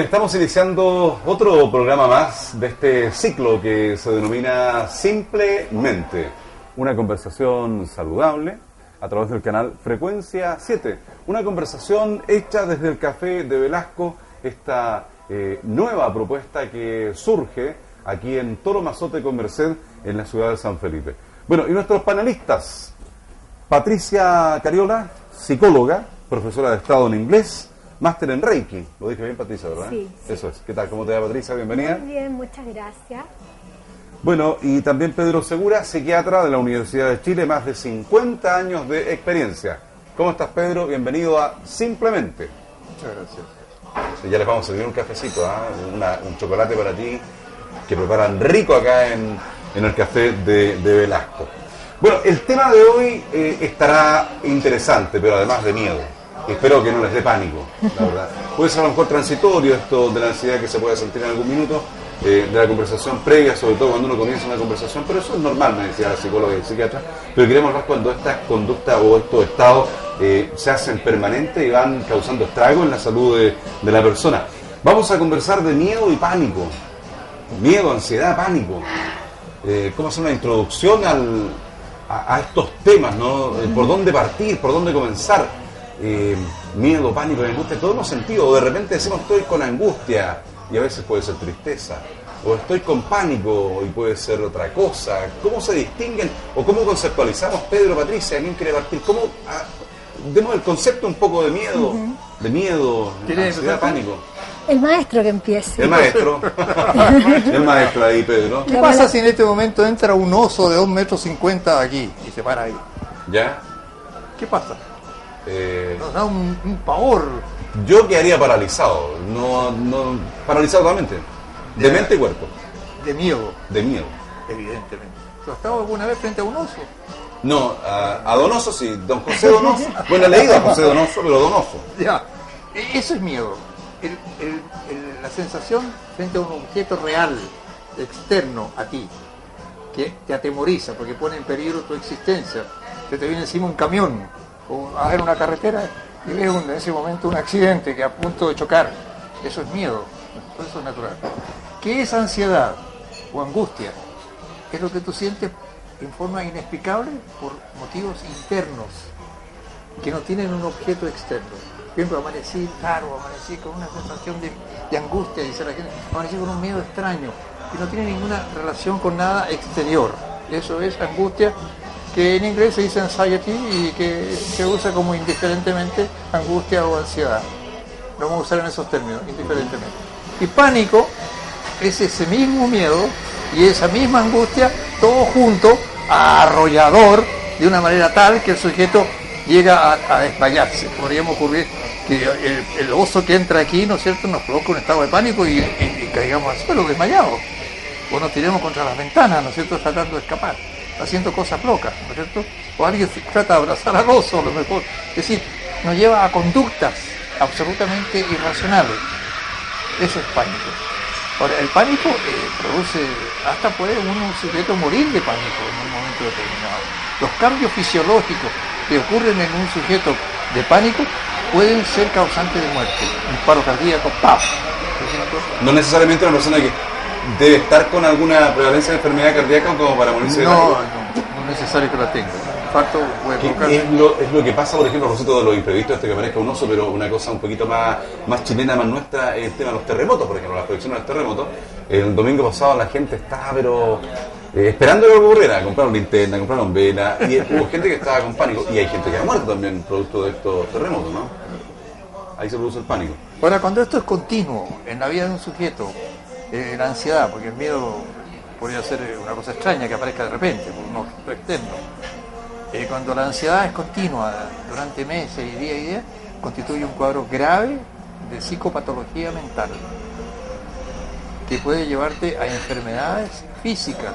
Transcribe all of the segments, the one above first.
Estamos iniciando otro programa más de este ciclo que se denomina Simplemente, una conversación saludable a través del canal Frecuencia 7, una conversación hecha desde el Café de Velasco, esta nueva propuesta que surge aquí en Toro Mazote con Merced en la ciudad de San Felipe. Bueno, y nuestros panelistas, Patricia Cariola, psicóloga, profesora de Estado en inglés, máster en Reiki. Lo dije bien, Patricia, ¿verdad? Sí. Eso es. ¿Qué tal? ¿Cómo te va, Patricia? Bienvenida. Muy bien, muchas gracias. Bueno, y también Pedro Segura, psiquiatra de la Universidad de Chile, más de 50 años de experiencia. ¿Cómo estás, Pedro? Bienvenido a Simplemente. Muchas gracias. Sí, ya les vamos a servir un cafecito, un chocolate para ti, que preparan rico acá en el Café de Velasco. Bueno, el tema de hoy estará interesante, pero además de miedo. Espero que no les dé pánico, la verdad. Puede ser a lo mejor transitorio esto de la ansiedad que se puede sentir en algún minuto, de la conversación previa, sobre todo cuando uno comienza una conversación, pero eso es normal, me decía la psicóloga y el psiquiatra, pero queremos ver cuando estas conductas o estos estados se hacen permanentes y van causando estragos en la salud de la persona. Vamos a conversar de miedo y pánico. Miedo, ansiedad, pánico. ¿Cómo hacer una introducción a estos temas, ¿no? ¿Por dónde partir? ¿Por dónde comenzar? Miedo, pánico, angustia, todos hemos sentido. O de repente decimos estoy con angustia y a veces puede ser tristeza. O estoy con pánico y puede ser otra cosa. ¿Cómo se distinguen o cómo conceptualizamos, Pedro, Patricia? ¿Quién quiere partir? ¿Cómo demos el concepto un poco de miedo, ansiedad, pánico? El maestro que empiece. El maestro. El maestro ahí, Pedro. ¿Qué pasa si en este momento entra un oso de 2,50 metros aquí y se para ahí? ¿Ya? ¿Qué pasa? Nos da un pavor. Yo quedaría paralizado, no paralizado totalmente, de mente y cuerpo. De miedo. De miedo. Evidentemente. ¿Tú has estado alguna vez frente a un oso? No, a Donoso sí, don José Donoso. Bueno, he leído a José Donoso, pero Donoso. Ya, eso es miedo. La sensación frente a un objeto real, externo a ti, que te atemoriza porque pone en peligro tu existencia. Se te viene encima un camión o vas en una carretera y ves en ese momento un accidente que a punto de chocar. Eso es miedo, eso es natural. ¿Qué es ansiedad o angustia? Es lo que tú sientes en forma inexplicable por motivos internos que no tienen un objeto externo. Por ejemplo, amanecí raro, amanecí con una sensación de angustia, dice la gente, amanecí con un miedo extraño que no tiene ninguna relación con nada exterior. Eso es angustia, que en inglés se dice anxiety y que se usa como indiferentemente angustia o ansiedad. Lo vamos a usar en esos términos, indiferentemente. Y pánico es ese mismo miedo y esa misma angustia, todo junto, arrollador, de una manera tal que el sujeto llega a desmayarse. Podríamos ocurrir que el oso que entra aquí, ¿no es cierto?, nos provoca un estado de pánico y caigamos al suelo desmayados. O nos tiremos contra las ventanas, ¿no es cierto?, tratando de escapar, haciendo cosas locas, ¿no es cierto? O alguien trata de abrazar al oso, a lo mejor. Es decir, nos lleva a conductas absolutamente irracionales. Eso es pánico. Ahora, el pánico hasta puede un sujeto morir de pánico en un momento determinado. Los cambios fisiológicos que ocurren en un sujeto de pánico pueden ser causantes de muerte. Un paro cardíaco, ¡paf! No necesariamente una persona que debe estar con alguna prevalencia de enfermedad cardíaca como para morirse de pánico. No es necesario que la tenga. Infarto puede provocar. Es lo que pasa, por ejemplo, a propósito de los imprevistos, que aparezca un oso, pero una cosa un poquito más chilena, más nuestra, es el tema de los terremotos, por ejemplo, las predicciones de los terremotos. El domingo pasado la gente estaba, pero esperando que ocurriera, compraron linterna, compraron vela, y hubo gente que estaba con pánico, y hay gente que ha muerto también producto de estos terremotos, ¿no? Ahí se produce el pánico. Ahora, cuando esto es continuo en la vida de un sujeto, la ansiedad, porque el miedo podría ser una cosa extraña que aparezca de repente, por un objeto externo. Cuando la ansiedad es continua durante meses y días, constituye un cuadro grave de psicopatología mental que puede llevarte a enfermedades físicas,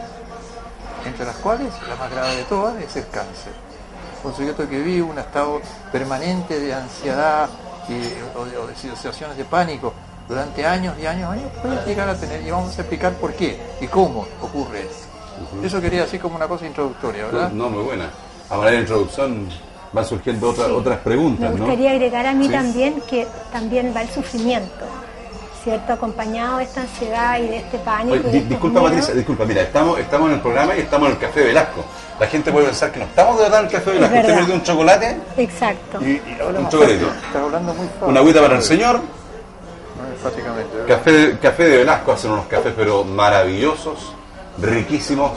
entre las cuales la más grave de todas es el cáncer. Un sujeto que vive un estado permanente de ansiedad o de situaciones de pánico durante años y años puede llegar a tener, y vamos a explicar por qué y cómo ocurre eso. Eso quería decir como una cosa introductoria, ¿verdad? No, muy buena. A manera de introducción van surgiendo otras preguntas, Me ¿no? gustaría agregar a mí también que también va el sufrimiento. ¿cierto? Acompañado de esta ansiedad y de este pánico. Oye, y de estos disculpa miedos. Patricia, disculpa, mira, estamos en el programa y estamos en el Café Velasco. La gente puede pensar que no estamos de verdad en el Café Velasco. Usted verdad. me dio un chocolate Exacto. Y habla Un más chocolatito. fuerte, está hablando muy fuerte. una agüita para el señor. No, enfáticamente. Café de Velasco hacen unos cafés pero maravillosos, riquísimos,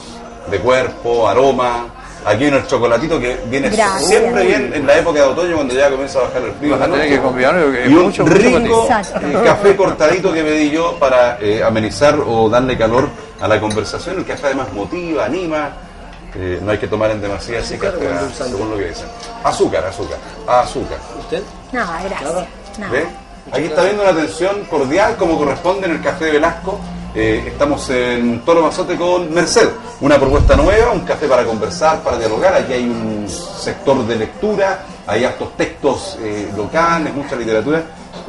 de cuerpo, aroma. Aquí viene el chocolatito que viene Gracias. siempre bien en la época de otoño cuando ya comienza a bajar el frío. Vas a ¿no? tener que convidarme porque es Y un mucho rico chocolate. café cortadito que pedí yo para amenizar o darle calor a la conversación. El café además motiva, anima. No hay que tomar en demasía ese ¿Azúcar café, o endulzante? según lo que dicen. Azúcar. ¿Usted? No, gracias. No. ¿Ve? Aquí está viendo una atención cordial como corresponde en el Café de Velasco. Estamos en Toro Mazote con Merced, una propuesta nueva, un café para conversar, para dialogar. Aquí hay un sector de lectura, hay hartos textos locales, mucha literatura.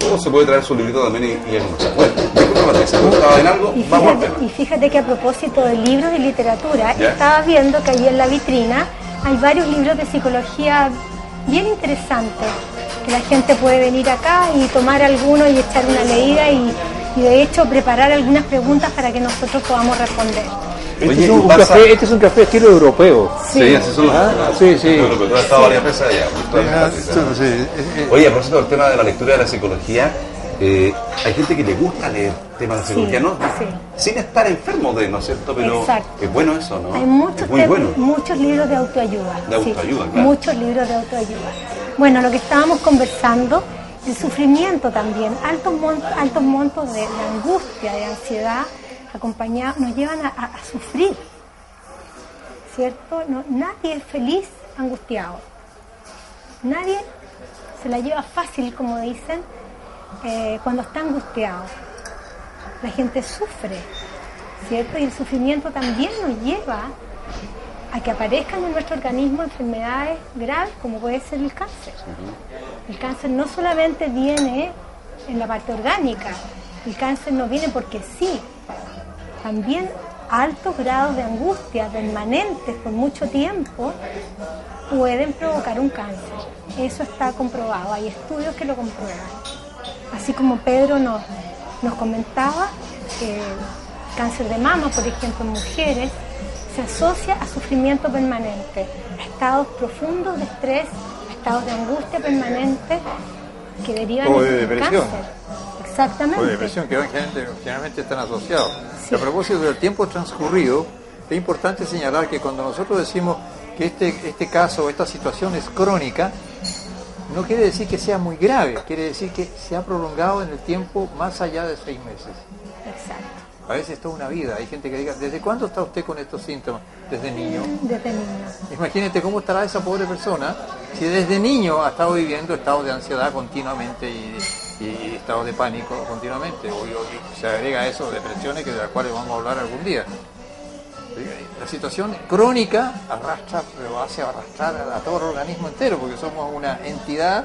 Uno se puede traer su librito también y escuchar. Bueno, disculpa Patricia, ¿tú estabas en algo? Vamos al tema. Y fíjate que a propósito de libros de literatura, ¿Ya? estaba viendo que allí en la vitrina hay varios libros de psicología bien interesantes, que la gente puede venir acá y tomar alguno y echar una leída y de hecho preparar algunas preguntas para que nosotros podamos responder. Oye, Este es un café estilo europeo. Sí, así son los sí, sí. Yo creo que tú has estado varias veces allá. Oye, a propósito del tema de la lectura de la psicología, hay gente que le gusta leer temas de psicología, Sí, ¿no? sí. Sin estar enfermo de, ¿no es cierto? Pero Exacto. es bueno eso, ¿no? Hay muchos, es muy bueno. muchos libros de autoayuda. De autoayuda, sí, claro. Muchos libros de autoayuda. Bueno, lo que estábamos conversando, el sufrimiento también, altos montos de angustia, de ansiedad, acompañados, nos llevan a sufrir, ¿cierto? No, nadie es feliz angustiado. Nadie se la lleva fácil, como dicen, cuando está angustiado. La gente sufre, ¿cierto? Y el sufrimiento también nos lleva a que aparezcan en nuestro organismo enfermedades graves como puede ser el cáncer. El cáncer no solamente viene en la parte orgánica, el cáncer no viene porque sí, también altos grados de angustia permanentes por mucho tiempo pueden provocar un cáncer. Eso está comprobado, hay estudios que lo comprueban. Así como Pedro nos comentaba, que el cáncer de mama, por ejemplo, en mujeres, se asocia a sufrimiento permanente, a estados profundos de estrés, a estados de angustia permanente que derivan O de en depresión. cáncer. Exactamente. O de depresión, que generalmente están asociados. Sí. A propósito del tiempo transcurrido, es importante señalar que cuando nosotros decimos que este caso, esta situación es crónica, no quiere decir que sea muy grave, quiere decir que se ha prolongado en el tiempo más allá de 6 meses. Exacto. A veces toda una vida. Hay gente que diga, ¿desde cuándo está usted con estos síntomas? Desde niño. Desde niño. Imagínate cómo estará esa pobre persona si desde niño ha estado viviendo estados de ansiedad continuamente y estados de pánico continuamente. Y se agrega a eso depresiones de las cuales vamos a hablar algún día. La situación crónica lo hace arrastrar a todo el organismo entero, porque somos una entidad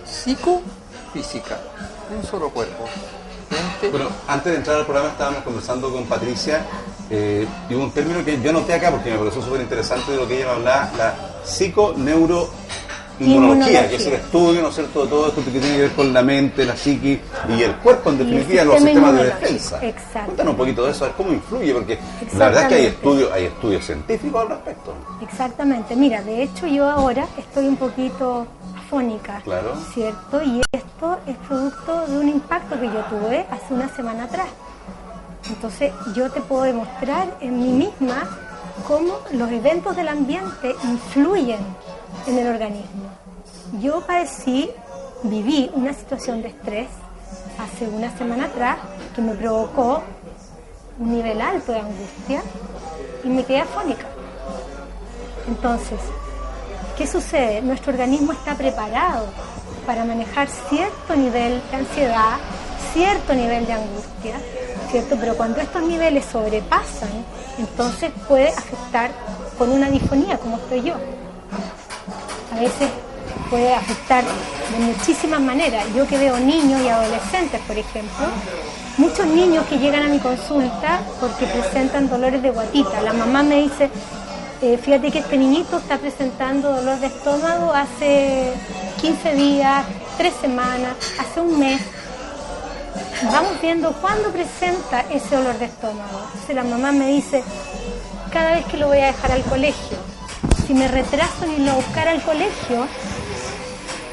psicofísica, un solo cuerpo. Bueno, antes de entrar al programa estábamos conversando con Patricia y hubo un término que yo anoté acá porque me pareció súper interesante de lo que ella me hablaba, la psiconeuroinmunología, que es el estudio, ¿no es cierto?, de todo esto que tiene que ver con la mente, la psiquis y el cuerpo, en definitiva, los sistemas de defensa. Exacto. Cuéntanos un poquito de eso, a ver cómo influye, porque la verdad es que hay estudios científicos al respecto. Exactamente. Mira, de hecho yo ahora estoy un poquito afónica, Claro. ¿cierto? Y esto es producto de un impacto que yo tuve hace una semana atrás. Entonces yo te puedo demostrar en mí misma cómo los eventos del ambiente influyen en el organismo. Yo viví una situación de estrés hace una semana atrás que me provocó un nivel alto de angustia y me quedé afónica. Entonces, ¿qué sucede? Nuestro organismo está preparado para manejar cierto nivel de ansiedad, cierto nivel de angustia, ¿cierto? Pero cuando estos niveles sobrepasan, entonces puede afectar con una disfonía, como estoy yo. A veces puede afectar de muchísimas maneras. Yo que veo niños y adolescentes, por ejemplo, muchos niños que llegan a mi consulta porque presentan dolores de guatita. La mamá me dice, fíjate que este niñito está presentando dolor de estómago hace 15 días, 3 semanas, hace un mes. vamos viendo cuándo presenta ese dolor de estómago. Entonces la mamá me dice, cada vez que lo voy a dejar al colegio, si me retraso en irlo a buscar al colegio,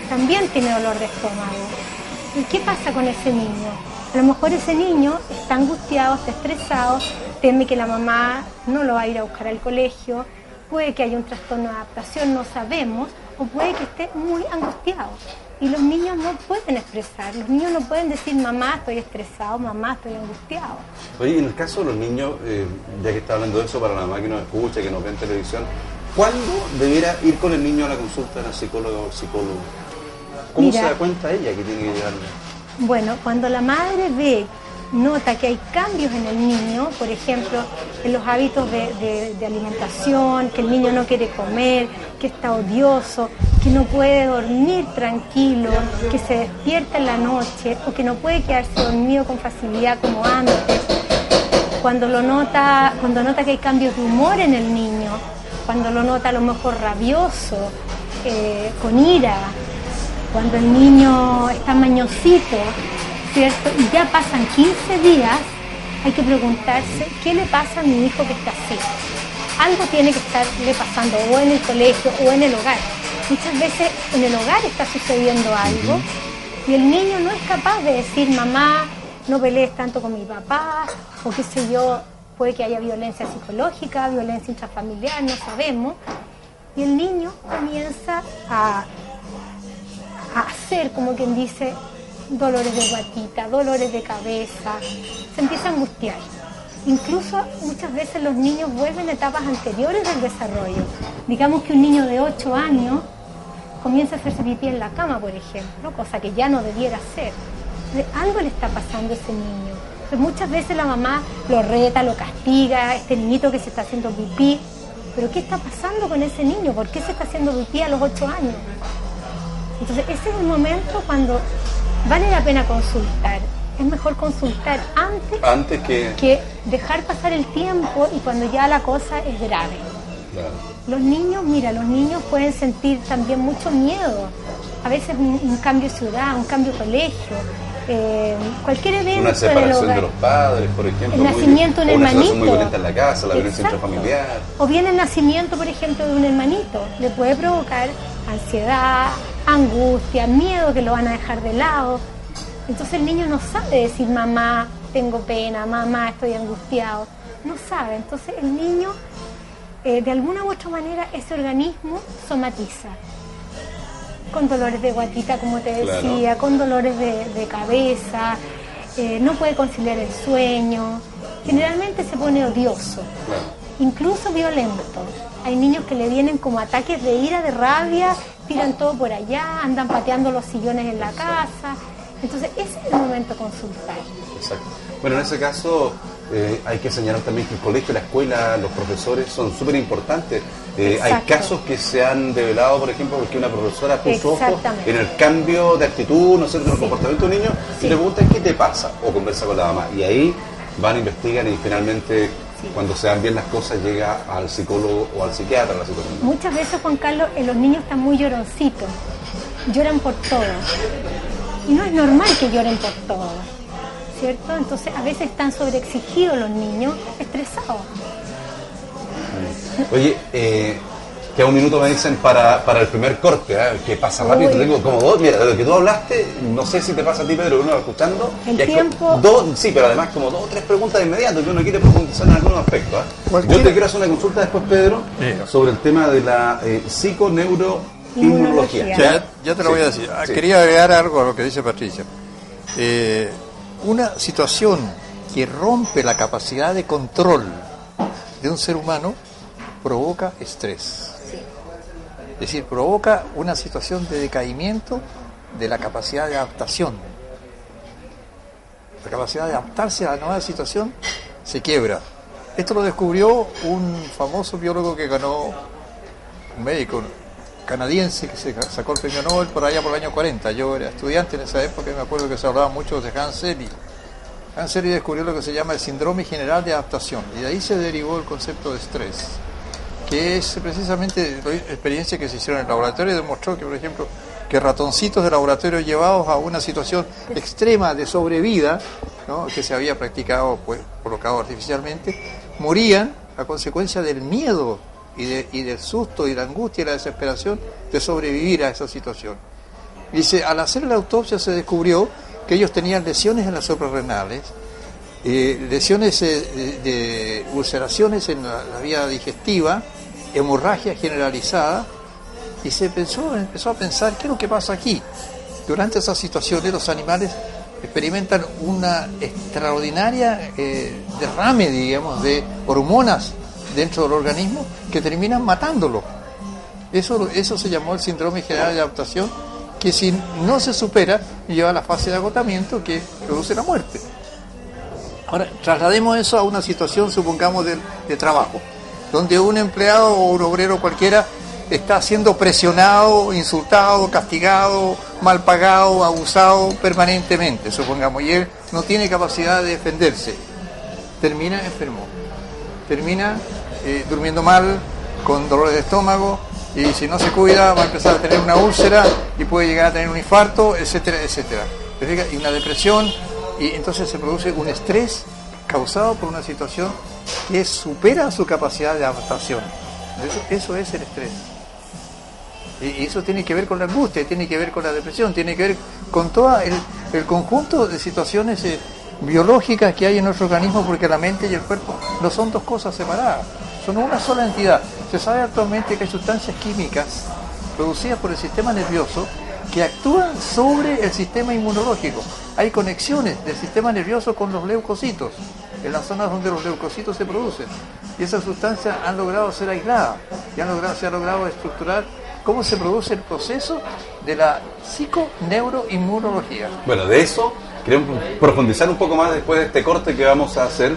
también tiene dolor de estómago. ¿Y qué pasa con ese niño? A lo mejor ese niño está angustiado, está estresado, teme que la mamá no lo va a ir a buscar al colegio, puede que haya un trastorno de adaptación, no sabemos, o puede que esté muy angustiado. Y los niños no pueden expresar, los niños no pueden decir, mamá, estoy estresado, mamá, estoy angustiado. Oye, en el caso de los niños, ya que está hablando de eso, para la mamá que nos escucha, que nos ve en televisión, ¿cuándo debiera ir con el niño a la consulta del psicólogo o psicólogo? ¿Cómo se da cuenta ella que tiene que llevarlo? Bueno, cuando la madre nota que hay cambios en el niño, por ejemplo, en los hábitos de alimentación, que el niño no quiere comer, que está odioso, que no puede dormir tranquilo, que se despierta en la noche o que no puede quedarse dormido con facilidad como antes, cuando nota que hay cambios de humor en el niño, cuando lo nota a lo mejor rabioso, con ira, cuando el niño está mañosito, ¿cierto? Y ya pasan 15 días, hay que preguntarse qué le pasa a mi hijo que está así. Algo tiene que estarle pasando, o en el colegio o en el hogar. Muchas veces en el hogar está sucediendo algo y el niño no es capaz de decir, mamá, no pelees tanto con mi papá, o qué sé yo, puede que haya violencia psicológica, violencia intrafamiliar, no sabemos. Y el niño comienza a hacer, como quien dice, dolores de guatita, dolores de cabeza, se empieza a angustiar. Incluso muchas veces los niños vuelven a etapas anteriores del desarrollo. Digamos que un niño de 8 años comienza a hacerse pipí en la cama, por ejemplo, cosa que ya no debiera hacer. Algo le está pasando a ese niño. Entonces, muchas veces la mamá lo reta, lo castiga, este niñito que se está haciendo pipí. Pero ¿qué está pasando con ese niño? ¿Por qué se está haciendo pipí a los 8 años? Entonces ese es el momento cuando vale la pena consultar. Es mejor consultar antes que dejar pasar el tiempo y cuando ya la cosa es grave. Claro. Los niños pueden sentir también mucho miedo. A veces un cambio de ciudad, un cambio de colegio, cualquier evento. Una separación de los padres, por ejemplo. El nacimiento de un hermanito. Una situación muy violenta en la casa, la violencia intrafamiliar. O bien el nacimiento, por ejemplo, de un hermanito. Le puede provocar ansiedad, angustia, miedo que lo van a dejar de lado. Entonces el niño no sabe decir, mamá, tengo pena, mamá, estoy angustiado. No sabe. Entonces el niño, de alguna u otra manera, ese organismo somatiza. Con dolores de guatita, como te decía, claro, con dolores de cabeza, no puede conciliar el sueño. Generalmente se pone odioso, claro, incluso violento. Hay niños que le vienen como ataques de ira, de rabia, tiran todo por allá, andan pateando los sillones en la casa. Entonces ese es el momento de consultar. Exacto. Bueno, en ese caso hay que señalar también que el colegio, la escuela, los profesores son súper importantes. Hay casos que se han develado, por ejemplo, porque una profesora puso ojo en el cambio de actitud, no sé, en el comportamiento de un niño, y le preguntan qué te pasa, o conversa con la mamá. Y ahí van, investigan y finalmente, cuando se dan bien las cosas, llega al psicólogo o al psiquiatra la situación. Muchas veces, Juan Carlos, los niños están muy lloroncitos, lloran por todo. Y no es normal que lloren por todo, ¿cierto? Entonces a veces están sobreexigidos los niños, estresados. Oye, que a un minuto me dicen para el primer corte, que pasa rápido, te tengo como dos. Mira, de lo que tú hablaste, no sé si te pasa a ti, Pedro, que uno va escuchando. El tiempo... Sí, pero además como 2 o 3 preguntas de inmediato, que uno quiere profundizar en algunos aspectos. Yo te quiero hacer una consulta después, Pedro, sobre el tema de la psiconeuroinmunología. Ya te lo voy a decir. Sí. Quería agregar algo a lo que dice Patricia. Una situación que rompe la capacidad de control de un ser humano provoca estrés. Es decir, provoca una situación de decaimiento de la capacidad de adaptación. La capacidad de adaptarse a la nueva situación se quiebra. Esto lo descubrió un famoso biólogo que ganó, un médico canadiense que se sacó el premio Nobel por allá por el año 40. Yo era estudiante en esa época y me acuerdo que se hablaba mucho de Hans Selye. Hans Selye descubrió lo que se llama el síndrome general de adaptación y de ahí se derivó el concepto de estrés, que es precisamente la experiencia que se hicieron en el laboratorio. Demostró que, por ejemplo, que ratoncitos de laboratorio llevados a una situación extrema de sobrevida, ¿no?, que se había practicado, pues, colocado artificialmente, morían a consecuencia del miedo y del susto y la angustia y la desesperación de sobrevivir a esa situación. Dice, al hacer la autopsia se descubrió que ellos tenían lesiones en las suprarrenales, lesiones de ulceraciones en la vía digestiva, hemorragia generalizada, y se empezó a pensar, ¿qué es lo que pasa aquí? Durante esas situaciones los animales experimentan una extraordinaria derrame, digamos, de hormonas dentro del organismo que terminan matándolo. Eso se llamó el síndrome general de adaptación, que si no se supera lleva a la fase de agotamiento que produce la muerte. Ahora, traslademos eso a una situación, supongamos, de trabajo, donde un empleado o un obrero cualquiera está siendo presionado, insultado, castigado, mal pagado, abusado permanentemente, supongamos, y él no tiene capacidad de defenderse. Termina enfermo, termina durmiendo mal, con dolores de estómago, y si no se cuida va a empezar a tener una úlcera y puede llegar a tener un infarto, etcétera, etcétera. Y una depresión, y entonces se produce un estrés causado por una situación que supera su capacidad de adaptación. Eso es el estrés. Y eso tiene que ver con la angustia, tiene que ver con la depresión, tiene que ver con todo el conjunto de situaciones biológicas que hay en nuestro organismo, porque la mente y el cuerpo no son dos cosas separadas, son una sola entidad. Se sabe actualmente que hay sustancias químicas producidas por el sistema nervioso que actúan sobre el sistema inmunológico. Hay conexiones del sistema nervioso con los leucocitos, en las zonas donde los leucocitos se producen. Y esas sustancias han logrado ser aisladas y se ha logrado estructurar cómo se produce el proceso de la psiconeuroinmunología. Bueno, de eso queremos profundizar un poco más después de este corte que vamos a hacer.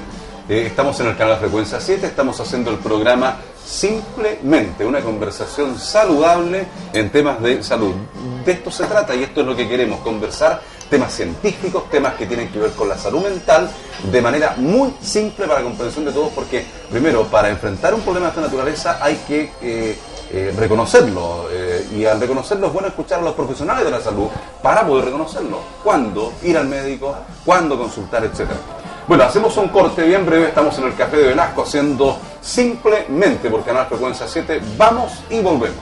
Estamos en el canal Frecuencia 7, estamos haciendo el programa Simplemente, una conversación saludable en temas de salud. De esto se trata y esto es lo que queremos, conversar temas científicos, temas que tienen que ver con la salud mental, de manera muy simple para la comprensión de todos, porque primero, para enfrentar un problema de esta naturaleza hay que reconocerlo, y al reconocerlo es bueno escuchar a los profesionales de la salud para poder reconocerlo. ¿Cuándo ir al médico? ¿Cuándo consultar? Etcétera. Bueno, hacemos un corte bien breve, estamos en el Café de Velasco haciendo Simplemente por Canal Frecuencia 7. Vamos y volvemos.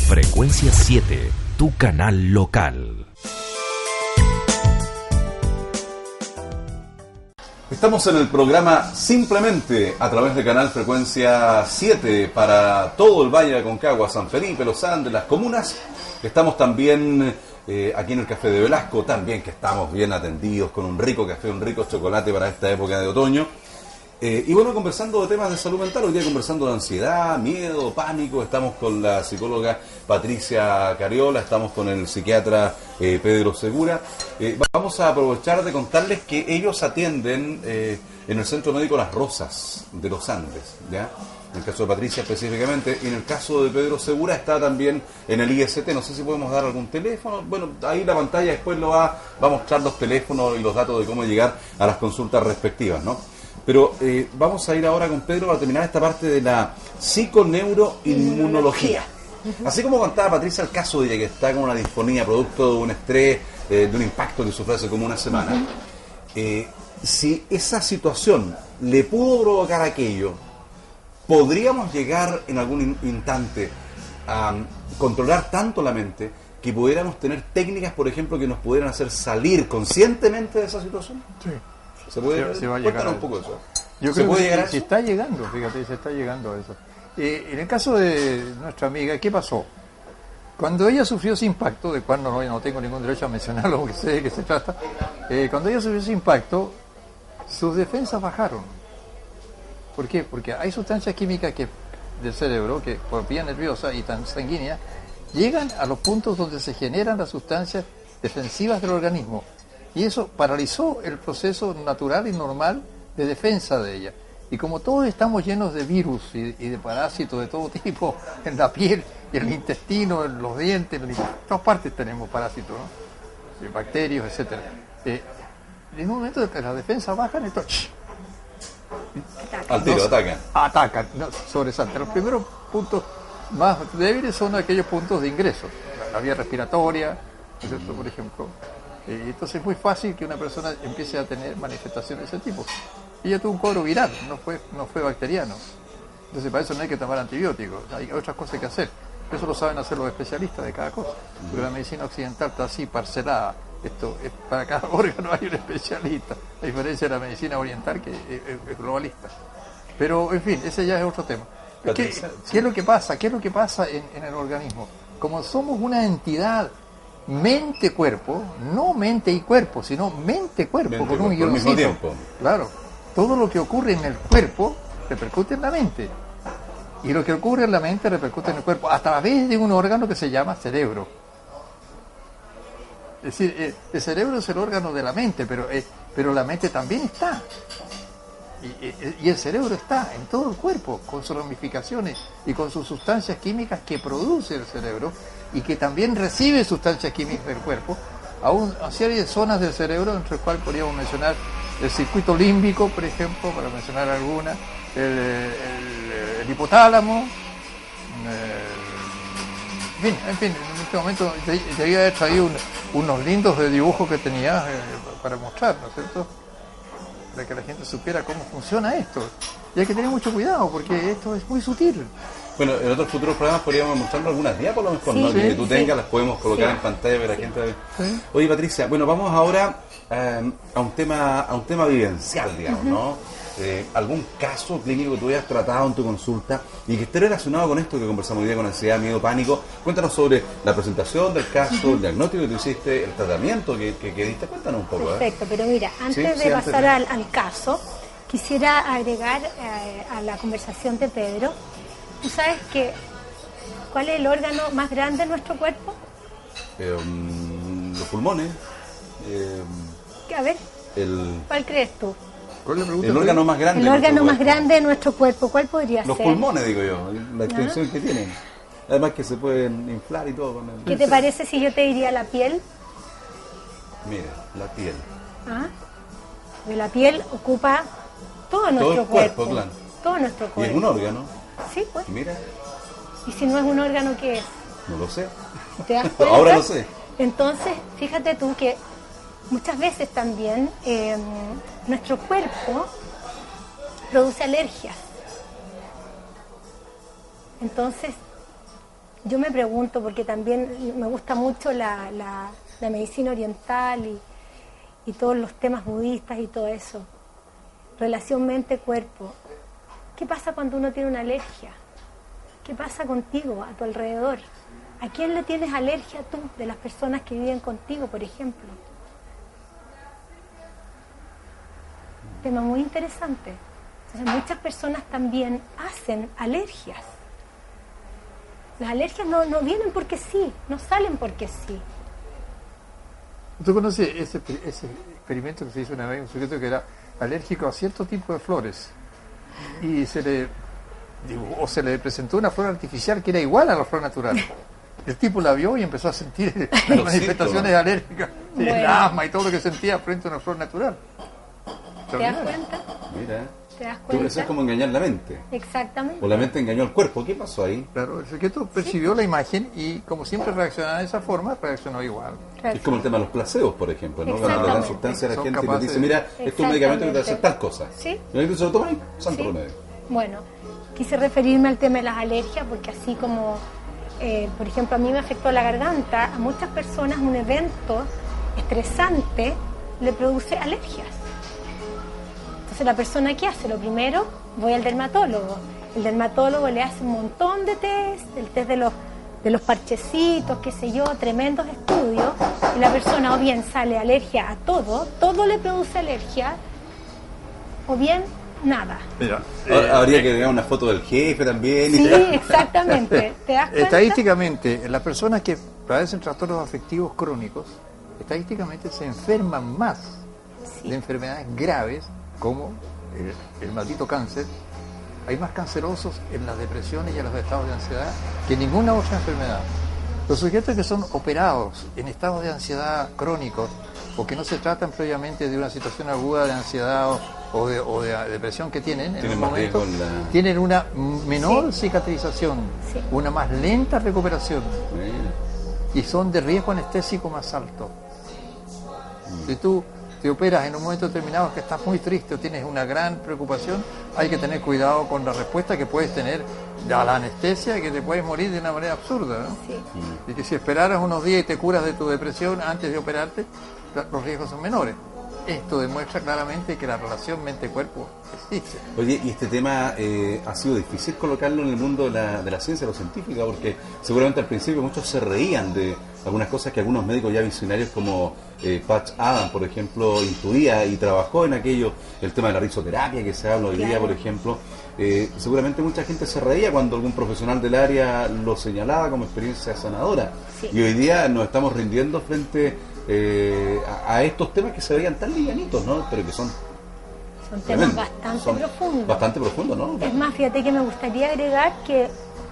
Frecuencia 7, tu canal local. Estamos en el programa Simplemente a través de Canal Frecuencia 7 para todo el Valle de Aconcagua, San Felipe, Los Andes, las comunas. Estamos también aquí en el Café de Velasco, también que estamos bien atendidos con un rico café, un rico chocolate para esta época de otoño. Y bueno, conversando de temas de salud mental, hoy día conversando de ansiedad, miedo, pánico. Estamos con la psicóloga Patricia Cariola, estamos con el psiquiatra Pedro Segura. Vamos a aprovechar de contarles que ellos atienden en el Centro Médico Las Rosas de los Andes, ¿ya? En el caso de Patricia específicamente, y en el caso de Pedro Segura está también en el IST. No sé si podemos dar algún teléfono. Bueno, ahí la pantalla después va a mostrar los teléfonos y los datos de cómo llegar a las consultas respectivas, ¿no? Pero vamos a ir ahora con Pedro para terminar esta parte de la psiconeuroinmunología. Así como contaba Patricia el caso de ella, que está con una disfonía producto de un estrés, de un impacto que sufrió hace como una semana. Si esa situación le pudo provocar aquello, ¿podríamos llegar en algún instante a controlar tanto la mente que pudiéramos tener técnicas, por ejemplo, que nos pudieran hacer salir conscientemente de esa situación? Sí. Se puede, se va a llegar un poco eso. Yo creo que se está llegando, fíjate, se está llegando a eso. En el caso de nuestra amiga, ¿qué pasó? Cuando ella sufrió ese impacto, de cual no tengo ningún derecho a mencionarlo porque sé de qué se trata, cuando ella sufrió ese impacto, sus defensas bajaron. ¿Por qué? Porque hay sustancias químicas del cerebro que por vía nerviosa y sanguínea llegan a los puntos donde se generan las sustancias defensivas del organismo. Y eso paralizó el proceso natural y normal de defensa de ella. Y como todos estamos llenos de virus y de parásitos de todo tipo, en la piel, en el intestino, en los dientes, en todas partes tenemos parásitos, ¿no? Bacterias, etcétera. en un momento que las defensas bajan, entonces Al tiro, atacan. atacan, no, sobresaltan. Los primeros puntos más débiles son aquellos puntos de ingreso, la vía respiratoria, ¿no es cierto? Por ejemplo. Entonces es muy fácil que una persona empiece a tener manifestaciones de ese tipo. Ella tuvo un cuadro viral, no fue bacteriano. Entonces para eso no hay que tomar antibióticos, hay otras cosas que hacer. Eso lo saben hacer los especialistas de cada cosa. Porque la medicina occidental está así, parcelada. Esto es, para cada órgano hay un especialista, a diferencia de la medicina oriental que es globalista. Pero, en fin, ese ya es otro tema. ¿Qué es lo que pasa? ¿Qué es lo que pasa en el organismo? Como somos una entidad mente-cuerpo, no mente y cuerpo, sino mente-cuerpo, con un guioncito. Al mismo tiempo. Claro, todo lo que ocurre en el cuerpo repercute en la mente. Y lo que ocurre en la mente repercute en el cuerpo, a través de un órgano que se llama cerebro. Es decir, el cerebro es el órgano de la mente, pero la mente también está. Y el cerebro está en todo el cuerpo, con sus ramificaciones y con sus sustancias químicas que produce el cerebro y que también recibe sustancias químicas del cuerpo, a una serie de zonas del cerebro, entre las cuales podríamos mencionar el circuito límbico, por ejemplo, para mencionar alguna, el hipotálamo, en fin, en este momento te había hecho ahí unos lindos de dibujos que tenía para mostrar, ¿no es cierto? Para que la gente supiera cómo funciona esto. Y hay que tener mucho cuidado porque esto es muy sutil. Bueno, en otros futuros programas podríamos mostrarnos algunas diapositivas, por lo mejor, ¿no? Que tú tengas, las podemos colocar en pantalla para la gente ver. Sí. Oye, Patricia, bueno, vamos ahora a un tema vivencial, digamos, ¿no? Algún caso clínico que tú hayas tratado en tu consulta y que esté relacionado con esto que conversamos hoy día, con ansiedad, miedo, pánico. Cuéntanos sobre la presentación del caso, el diagnóstico que tú hiciste, el tratamiento que diste. Cuéntanos un poco. Perfecto, pero mira, antes de pasar al caso, quisiera agregar a la conversación de Pedro. ¿Tú sabes cuál es el órgano más grande de nuestro cuerpo? Los pulmones. A ver, ¿cuál crees tú? El órgano más grande. El órgano más grande de nuestro cuerpo, ¿cuál podría ser? Los pulmones, digo yo, la extensión que tienen. Además que se pueden inflar y todo. ¿Qué te parece si yo te diría la piel? Mira, la piel. Porque la piel ocupa todo nuestro cuerpo. Claro. Todo nuestro cuerpo. Y es un órgano. Sí, pues. Mira. ¿Y si no es un órgano, qué es? No lo sé. ¿Te das cuenta? Ahora lo sé. Entonces, fíjate tú que muchas veces también nuestro cuerpo produce alergias. Entonces, yo me pregunto, porque también me gusta mucho la medicina oriental y todos los temas budistas y todo eso, relación mente-cuerpo. ¿Qué pasa cuando uno tiene una alergia? ¿Qué pasa contigo, a tu alrededor? ¿A quién le tienes alergia tú, de las personas que viven contigo, por ejemplo? Tema muy interesante. Entonces, muchas personas también hacen alergias. Las alergias no vienen porque sí, no salen porque sí. ¿Tú conoces ese experimento que se hizo una vez, un sujeto que era alérgico a cierto tipo de flores? Y se le presentó una flor artificial que era igual a la flor natural. El tipo la vio y empezó a sentir las manifestaciones alérgicas, el asma y todo lo que sentía frente a una flor natural. ¿Te das cuenta? Mira. ¿Te das cuenta? Eso es como engañar la mente. Exactamente. O la mente engañó al cuerpo. ¿Qué pasó ahí? Claro, el sujeto percibió la imagen y como siempre reaccionaba de esa forma, reaccionó igual. Es como el tema de los placebos, por ejemplo, ¿no? Cuando le dan sustancia a la gente y le dice, mira, esto es un medicamento que te hace tal cosa. ¿Sí? Y la gente se lo toma y santo remedio. Bueno, quise referirme al tema de las alergias porque así como, por ejemplo, a mí me afectó la garganta, a muchas personas un evento estresante le produce alergias. Entonces la persona, ¿qué hace? Lo primero, voy al dermatólogo. El dermatólogo le hace un montón de test, el test de los parchecitos, qué sé yo, tremendos estudios, y la persona o bien sale alergia a todo le produce alergia, o bien nada. Mira, habría que ver una foto del jefe también. Sí, exactamente. ¿Te das cuenta? Estadísticamente, las personas que padecen trastornos afectivos crónicos, estadísticamente se enferman más de enfermedades graves como el maldito cáncer. Hay más cancerosos en las depresiones y en los estados de ansiedad que ninguna otra enfermedad. Los sujetos que son operados en estados de ansiedad crónicos o que no se tratan previamente de una situación aguda de ansiedad o de depresión que tienen en un momento, tienen una menor cicatrización, una más lenta recuperación y son de riesgo anestésico más alto. Si tú te operas en un momento determinado que estás muy triste o tienes una gran preocupación, hay que tener cuidado con la respuesta que puedes tener a la anestesia, que te puedes morir de una manera absurda, ¿no? Sí. Y que si esperaras unos días y te curas de tu depresión antes de operarte, los riesgos son menores. Esto demuestra claramente que la relación mente-cuerpo existe. Oye, y este tema ha sido difícil colocarlo en el mundo de la ciencia, de lo científica, porque seguramente al principio muchos se reían de algunas cosas que algunos médicos ya visionarios como Patch Adams, por ejemplo, intuía y trabajó en aquello, el tema de la risoterapia que se habla hoy día, por ejemplo. Seguramente mucha gente se reía cuando algún profesional del área lo señalaba como experiencia sanadora. Sí. Y hoy día nos estamos rindiendo frente a estos temas que se veían tan livianitos, ¿no? Pero que son temas bastante profundos. Bastante profundos, ¿no? Es más, fíjate que me gustaría agregar que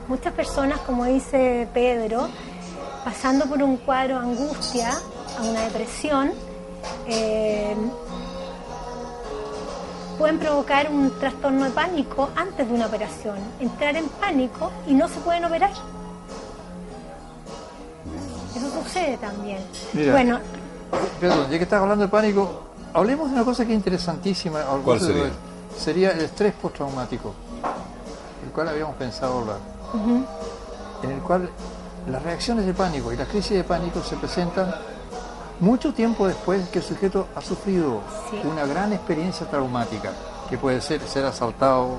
muchas personas, como dice Pedro, pasando por un cuadro de angustia, a una depresión, pueden provocar un trastorno de pánico antes de una operación, entrar en pánico y no se pueden operar. Eso sucede también. Mira, bueno, perdón, ya que estás hablando de pánico, hablemos de una cosa que es interesantísima. ¿Cuál sería? Sería el estrés postraumático, el cual habíamos pensado hablar, en el cual las reacciones de pánico y las crisis de pánico se presentan mucho tiempo después que el sujeto ha sufrido una gran experiencia traumática, que puede ser asaltado,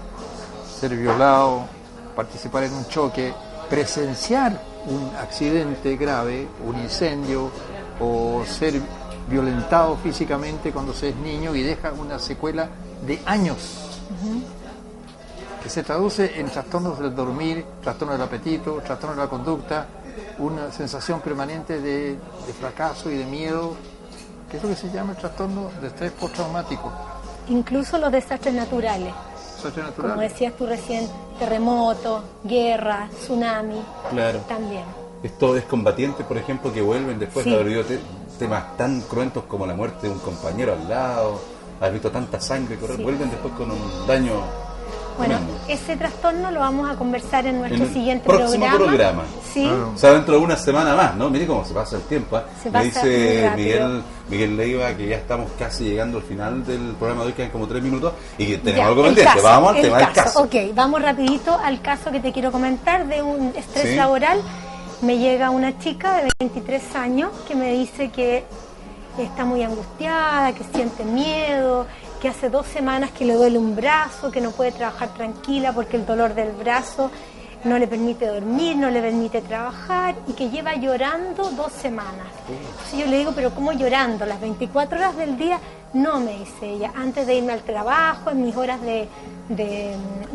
ser violado, participar en un choque, presenciar un accidente grave, un incendio, o ser violentado físicamente cuando se es niño y deja una secuela de años, que se traduce en trastornos del dormir, trastornos del apetito, trastornos de la conducta, una sensación permanente de fracaso y de miedo, que es lo que se llama el trastorno de estrés postraumático. Incluso los desastres naturales. Desastres naturales. Como decías tú recién, terremoto, guerra, tsunami. Claro. También. Estos excombatientes, por ejemplo, que vuelven después de haber vivido temas tan cruentos como la muerte de un compañero al lado, haber visto tanta sangre correr, vuelven después con un daño. Bueno, ese trastorno lo vamos a conversar en nuestro siguiente programa. Sí. O sea, dentro de una semana más, ¿no? Mire cómo se pasa el tiempo, ¿eh? Me dice Miguel Leiva que ya estamos casi llegando al final del programa de hoy, quedan como 3 minutos y que tenemos algo pendiente. Vamos al tema del caso. Ok, vamos rapidito al caso que te quiero comentar de un estrés laboral. Me llega una chica de 23 años que me dice que está muy angustiada, que siente miedo, que hace 2 semanas que le duele un brazo, que no puede trabajar tranquila porque el dolor del brazo no le permite dormir, no le permite trabajar y que lleva llorando 2 semanas. Entonces yo le digo, pero ¿cómo llorando? Las 24 horas del día, no, me dice ella, antes de irme al trabajo, en mis horas de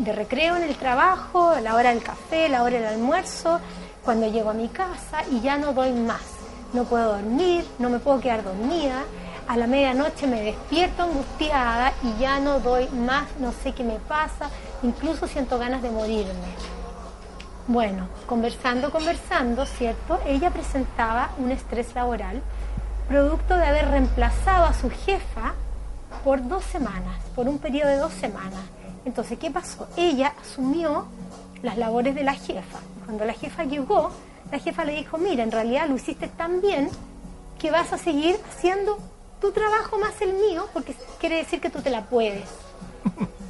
recreo en el trabajo, a la hora del café, la hora del almuerzo, cuando llego a mi casa y ya no doy más. No puedo dormir, no me puedo quedar dormida. A la medianoche me despierto angustiada y ya no doy más, no sé qué me pasa, incluso siento ganas de morirme. Bueno, conversando, ¿cierto? Ella presentaba un estrés laboral producto de haber reemplazado a su jefa por 2 semanas, por un periodo de 2 semanas. Entonces, ¿qué pasó? Ella asumió las labores de la jefa. Cuando la jefa llegó, la jefa le dijo, mira, en realidad lo hiciste tan bien que vas a seguir haciendo tu trabajo más el mío, porque quiere decir que tú te la puedes.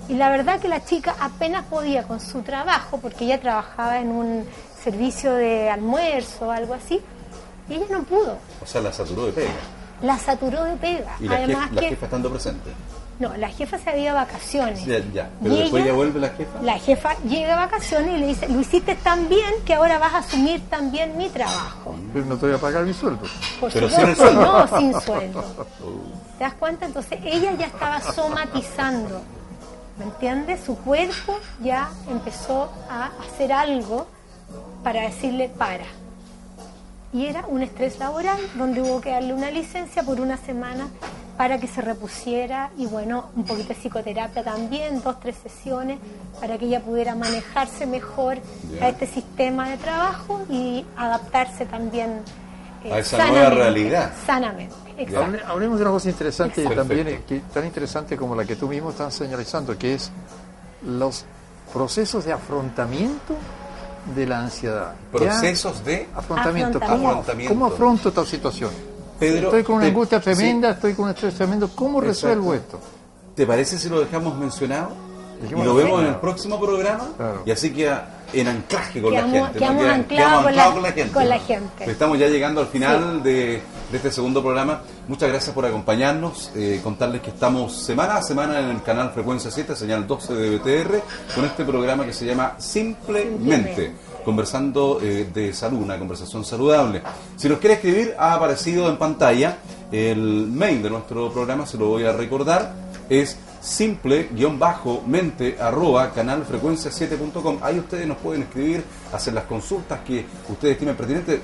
Y la verdad que la chica apenas podía con su trabajo, porque ella trabajaba en un servicio de almuerzo o algo así, y ella no pudo. O sea, la saturó de pega. La saturó de pega. Y además la jefa estando presente. No, la jefa se había ido a vacaciones. Ya. Pero y después ella vuelve la jefa. La jefa llega a vacaciones y le dice, lo hiciste tan bien que ahora vas a asumir también mi trabajo. Pero no te voy a pagar mi sueldo. Por supuesto, no, sin sueldo. ¿Te das cuenta? Entonces ella ya estaba somatizando. ¿Me entiendes? Su cuerpo ya empezó a hacer algo para decirle para. Y era un estrés laboral donde hubo que darle una licencia por 1 semana para que se repusiera y bueno, un poquito de psicoterapia también, 2-3 sesiones para que ella pudiera manejarse mejor a este sistema de trabajo y adaptarse también a esa nueva realidad. Sanamente, exacto. Hablemos de una cosa interesante Exacto. también, tan interesante como la que tú mismo estás señalizando, que es los procesos de afrontamiento de la ansiedad. Procesos de Afrontamiento. Afrontamiento. ¿Cómo afronto esta situación? Pedro, Estoy con una angustia sí. tremenda, estoy con un estrés tremendo. ¿Cómo resuelvo esto? ¿Te parece si lo dejamos mencionado? Dijimos Y lo que vemos sí. en el próximo programa. Claro. Y así queda en anclaje con la Quedamos- gente. quedamos anclados con la gente. Estamos ya llegando al final de este segundo programa. Muchas gracias por acompañarnos. Contarles que estamos semana a semana en el canal Frecuencia 7, señal 12 de BTR, con este programa que se llama Simplemente, conversando de salud, una conversación saludable. Si nos quiere escribir, ha aparecido en pantalla el mail de nuestro programa, se lo voy a recordar, es simple-mente@canalfrecuencia7.com. Ahí ustedes nos pueden escribir, hacer las consultas que ustedes estimen pertinentes.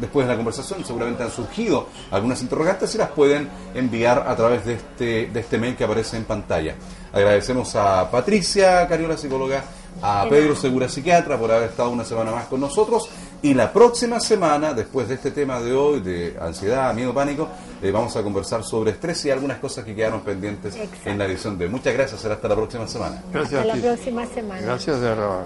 Después de la conversación seguramente han surgido algunas interrogantes y las pueden enviar a través de este mail que aparece en pantalla. Agradecemos a Patricia Cariola, psicóloga, a Pedro Segura, psiquiatra, por haber estado una semana más con nosotros. Y la próxima semana, después de este tema de hoy, de ansiedad, miedo, pánico, vamos a conversar sobre estrés y algunas cosas que quedaron pendientes en la edición de hoy. Muchas gracias, será hasta la próxima semana. Gracias Hasta a la ti. próxima semana. Gracias de verdad.